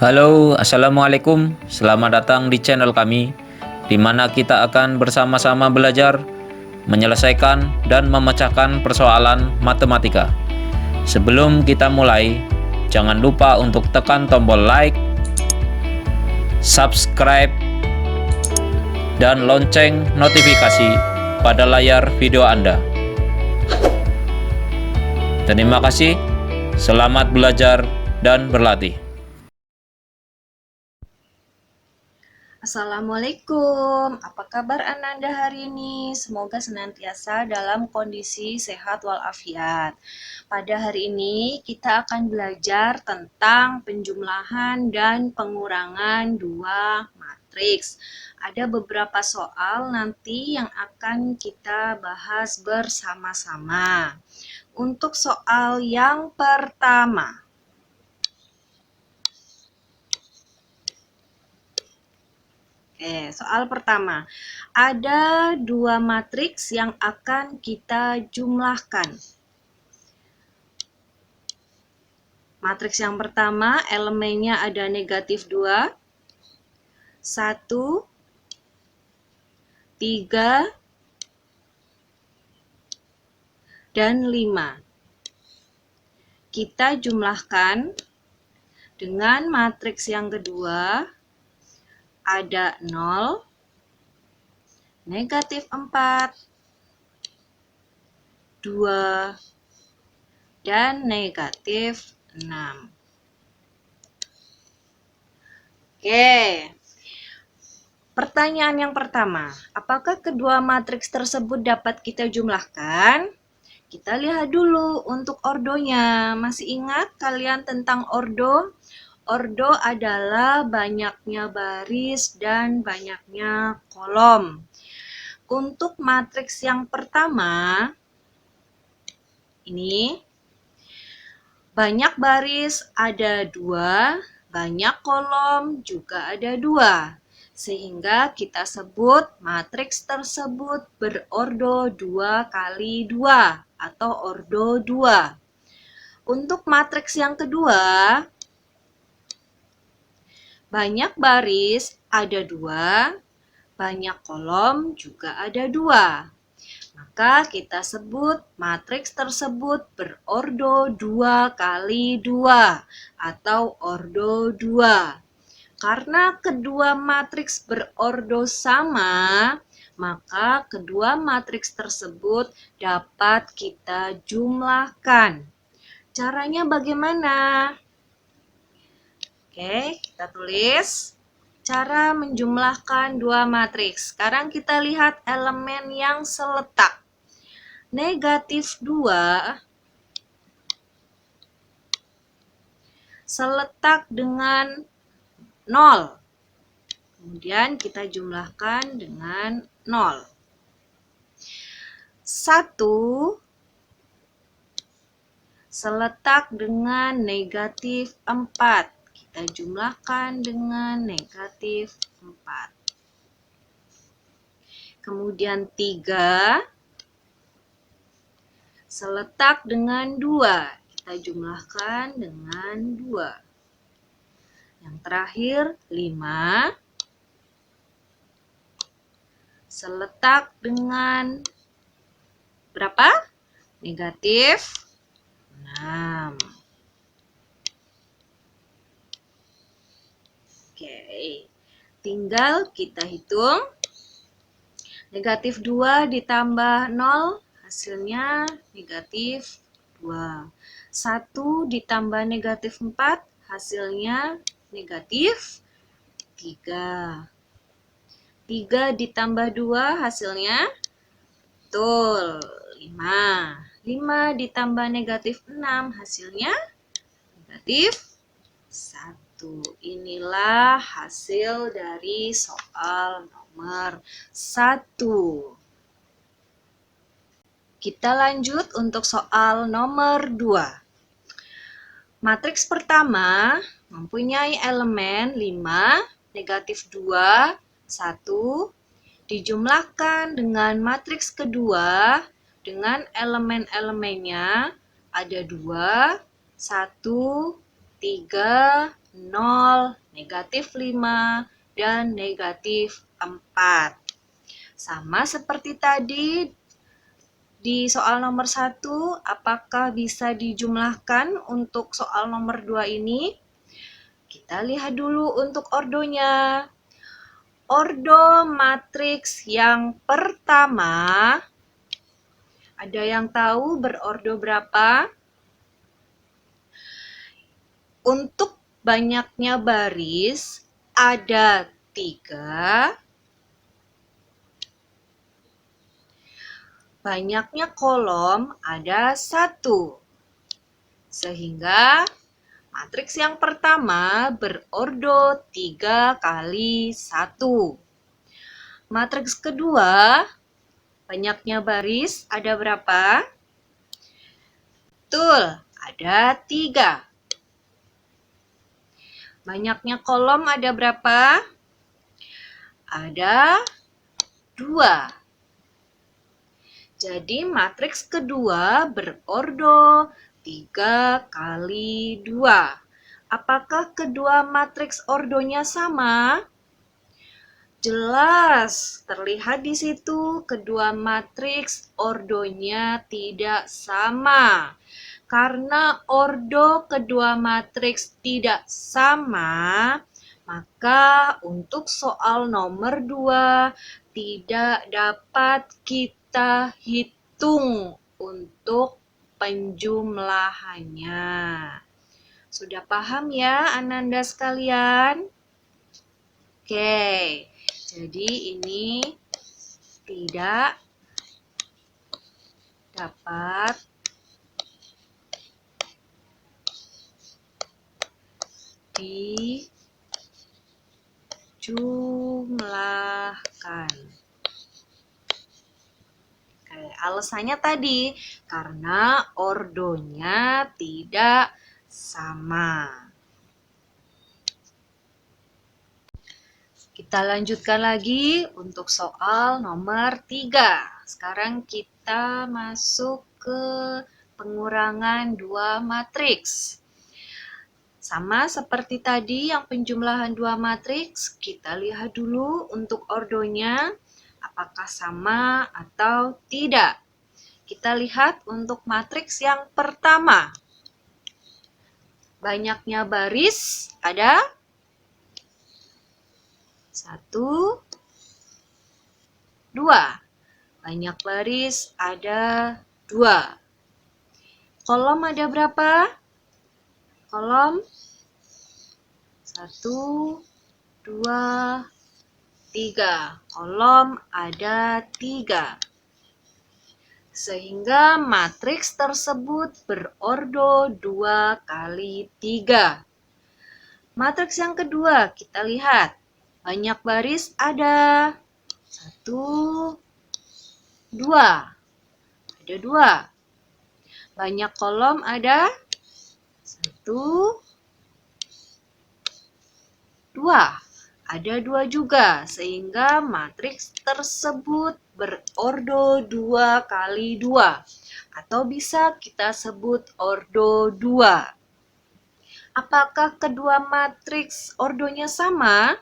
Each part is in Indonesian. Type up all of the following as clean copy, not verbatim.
Halo, Assalamualaikum. Selamat datang di channel kami, di mana kita akan bersama-sama belajar, menyelesaikan, dan memecahkan persoalan matematika. Sebelum kita mulai, jangan lupa untuk tekan tombol like, subscribe, dan lonceng notifikasi pada layar video Anda. Terima kasih, selamat belajar dan berlatih. Assalamualaikum, apa kabar Ananda hari ini? Semoga senantiasa dalam kondisi sehat walafiat. Pada hari ini kita akan belajar tentang penjumlahan dan pengurangan dua matriks. Ada beberapa soal nanti yang akan kita bahas bersama-sama. Untuk soal yang pertama, soal pertama, ada dua matriks yang akan kita jumlahkan. Matriks yang pertama, elemennya ada negatif 2, 1, 3, dan 5. Kita jumlahkan dengan matriks yang kedua, ada 0, negatif 4, 2, dan negatif 6. Oke, pertanyaan yang pertama, apakah kedua matriks tersebut dapat kita jumlahkan? Kita lihat dulu untuk ordonya. Masih ingat kalian tentang ordo? Ordo adalah banyaknya baris dan banyaknya kolom. Untuk matriks yang pertama, ini banyak baris ada 2, banyak kolom juga ada 2. Sehingga kita sebut matriks tersebut berordo 2 kali 2 atau ordo 2. Untuk matriks yang kedua, banyak baris ada 2, banyak kolom juga ada 2. Maka kita sebut matriks tersebut berordo 2 kali 2 atau ordo 2. Karena kedua matriks berordo sama, maka kedua matriks tersebut dapat kita jumlahkan. Caranya bagaimana? Oke, kita tulis cara menjumlahkan dua matriks. Sekarang kita lihat elemen yang seletak. Negatif 2 seletak dengan 0. Kemudian kita jumlahkan dengan 0. 1 seletak dengan negatif 4. Kita jumlahkan dengan negatif 4. Kemudian 3 seletak dengan 2. Kita jumlahkan dengan 2. Yang terakhir 5 seletak dengan berapa? Negatif 6. Oke, tinggal kita hitung. Negatif 2 ditambah 0 hasilnya negatif 2. 1 ditambah negatif 4 hasilnya negatif 3. 3 ditambah 2 hasilnya betul 5. 5 ditambah negatif 6 hasilnya negatif 1. Inilah hasil dari soal nomor 1. Kita lanjut untuk soal nomor 2. Matriks pertama mempunyai elemen 5, negatif 2, 1, dijumlahkan dengan matriks kedua dengan elemen-elemennya ada 2, 1, 3, 0, negatif 5, dan negatif 4. Sama seperti tadi di soal nomor 1, apakah bisa dijumlahkan untuk soal nomor 2 ini? Kita lihat dulu untuk ordonya. Ordo matriks yang pertama, ada yang tahu berordo berapa? Untuk banyaknya baris ada 3, banyaknya kolom ada 1. Sehingga matriks yang pertama berordo 3 kali 1. Matriks kedua, banyaknya baris ada berapa? Betul, ada 3. Banyaknya kolom ada berapa? Ada 2. Jadi matriks kedua berordo 3 kali 2. Apakah kedua matriks ordonya sama? Jelas, terlihat di situ kedua matriks ordonya tidak sama. Karena ordo kedua matriks tidak sama, maka untuk soal nomor 2 tidak dapat kita hitung untuk penjumlahannya. Sudah paham ya Ananda sekalian? Oke, jadi ini tidak dapat dijumlahkan. Oke, alasannya tadi karena ordonya tidak sama. Kita lanjutkan lagi untuk soal nomor 3. Sekarang kita masuk ke pengurangan 2 matriks. Sama seperti tadi yang penjumlahan 2 matriks, kita lihat dulu untuk ordonya apakah sama atau tidak. Kita lihat untuk matriks yang pertama. Banyaknya baris ada 1, 2. Banyak baris ada 2. Kolom ada berapa? Kolom 1, 2, 3. Kolom ada 3. Sehingga matriks tersebut berordo 2 kali 3. Matriks yang kedua kita lihat. Banyak baris ada 1, 2. Ada 2. Banyak kolom ada 1, 2. Ada 2 juga, sehingga matriks tersebut berordo 2 kali 2. Atau bisa kita sebut ordo 2. Apakah kedua matriks ordonya sama?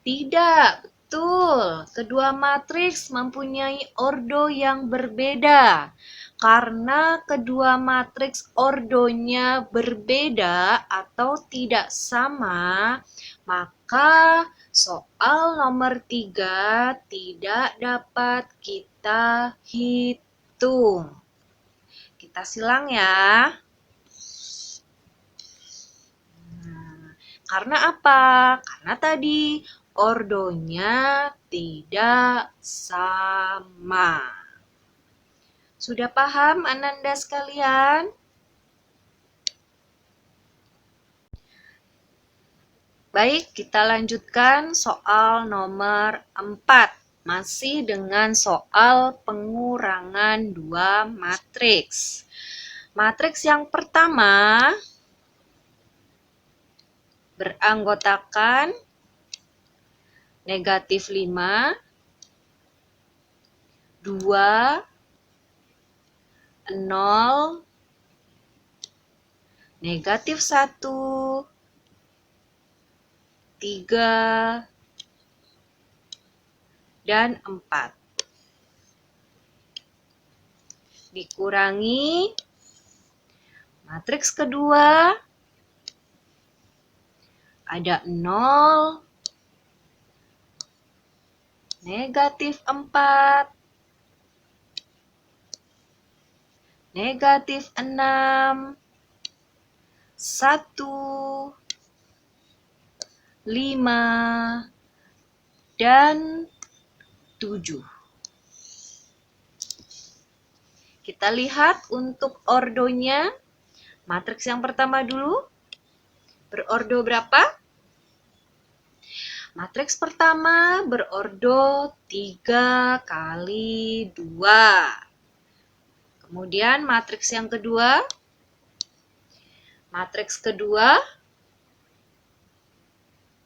Tidak, betul. Kedua matriks mempunyai ordo yang berbeda. Karena kedua matriks ordonya berbeda atau tidak sama, maka soal nomor 3 tidak dapat kita hitung. Kita silang ya. Karena apa? Karena tadi ordonya tidak sama. Sudah paham Ananda sekalian? Baik, kita lanjutkan soal nomor 4. Masih dengan soal pengurangan 2 matriks. Matriks yang pertama beranggotakan negatif 5, 2, 0, negatif 1, 3, dan 4. Dikurangi matriks kedua, ada 0, negatif 4, negatif 6, 1, 5, dan 7. Kita lihat untuk ordonya. Matriks yang pertama dulu. Berordo berapa? Matriks pertama berordo 3 kali 2. Kemudian matriks yang kedua. Matriks kedua,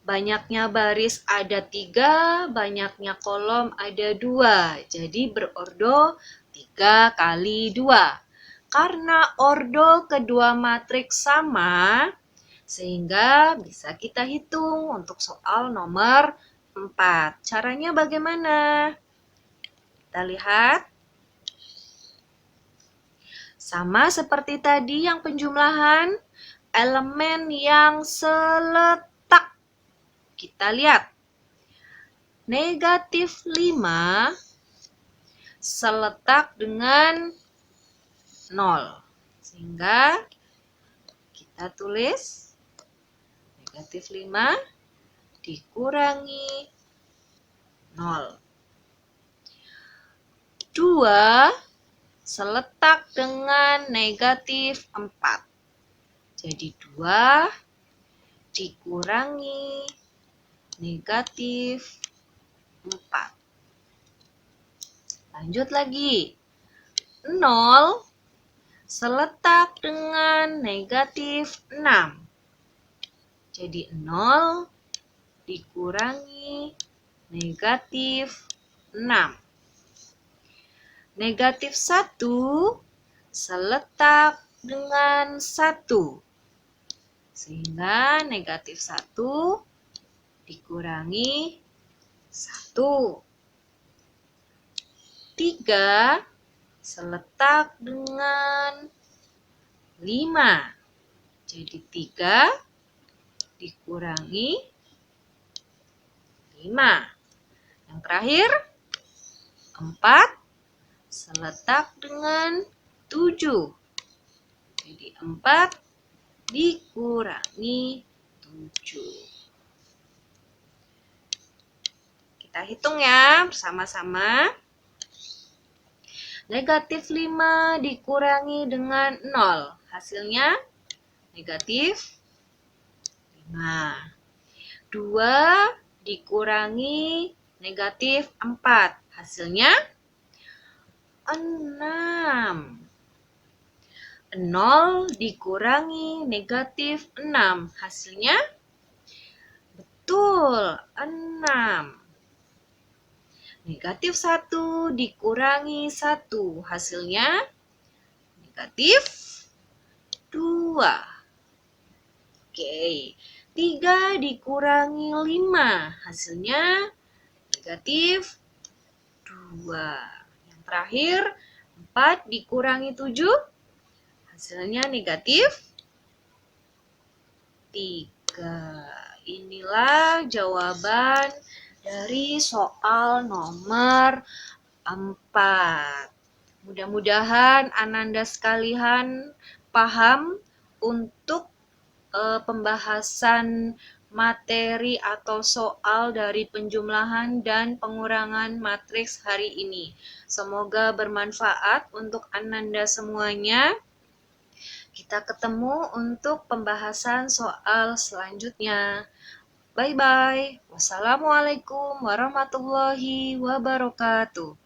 banyaknya baris ada 3, banyaknya kolom ada 2. Jadi berordo 3 kali 2. Karena ordo kedua matriks sama, sehingga bisa kita hitung untuk soal nomor 4. Caranya bagaimana? Kita lihat. Sama seperti tadi yang penjumlahan, elemen yang seletak. Kita lihat. Negatif 5 seletak dengan 0. Sehingga kita tulis negatif 5 dikurangi 0. 2 seletak dengan negatif 4. Jadi 2 dikurangi negatif 4. Lanjut lagi. 0 seletak dengan negatif 6. Jadi 0 dikurangi negatif 6. Negatif 1 seletak dengan 1. Sehingga negatif 1 dikurangi 1. 3 seletak dengan 5. Jadi 3 dikurangi 5. Yang terakhir, 4 seletak dengan 7. Jadi 4 dikurangi 7. Kita hitung ya bersama-sama. Negatif 5 dikurangi dengan 0. Hasilnya negatif 5. 2 dikurangi negatif 4. Hasilnya 6. 0 dikurangi negatif 6. Hasilnya betul 6. Negatif 1 dikurangi 1. Hasilnya negatif 2. Oke. 3 dikurangi 5. Hasilnya negatif 2. Yang terakhir, 4 dikurangi 7. Hasilnya negatif 3. Inilah jawaban dari soal nomor 4. Mudah-mudahan Ananda sekalian paham untuk pembahasan materi atau soal dari penjumlahan dan pengurangan matriks hari ini. Semoga bermanfaat untuk Ananda semuanya. Kita ketemu untuk pembahasan soal selanjutnya. Bye-bye. Wassalamualaikum warahmatullahi wabarakatuh.